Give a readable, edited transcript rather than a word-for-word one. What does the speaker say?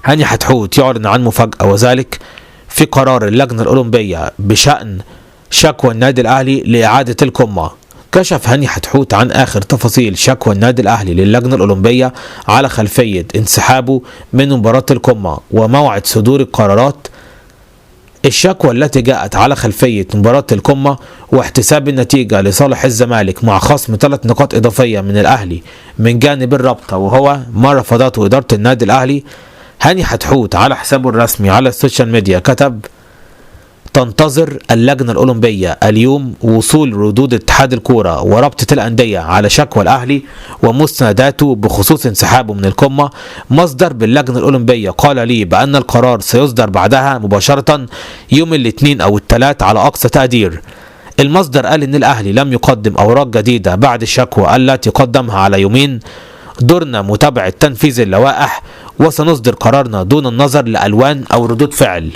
هاني حتحوت يعلن عن مفاجأة، وذلك في قرار اللجنة الأولمبية بشأن شكوى النادي الأهلي لإعادة القمة. كشف هاني حتحوت عن آخر تفاصيل شكوى النادي الأهلي للجنة الأولمبية على خلفية انسحابه من مباراة القمة وموعد صدور القرارات. الشكوى التي جاءت على خلفية مباراة القمة واحتساب النتيجة لصالح الزمالك مع خصم 3 نقاط إضافية من الأهلي من جانب الرابطة، وهو ما رفضته إدارة النادي الأهلي. هاني حتحوت على حسابه الرسمي على السوشيال ميديا كتب: تنتظر اللجنة الأولمبية اليوم وصول ردود اتحاد الكورة ورابطة الأندية على شكوى الأهلي ومستنداته بخصوص انسحابه من القمة. مصدر باللجنة الأولمبية قال لي بأن القرار سيصدر بعدها مباشرة يوم الاثنين أو الثلاث على أقصى تقدير. المصدر قال إن الأهلي لم يقدم أوراق جديدة بعد الشكوى التي قدمها على يومين. دورنا متابعة تنفيذ اللوائح وسنصدر قرارنا دون النظر لألوان أو ردود فعل.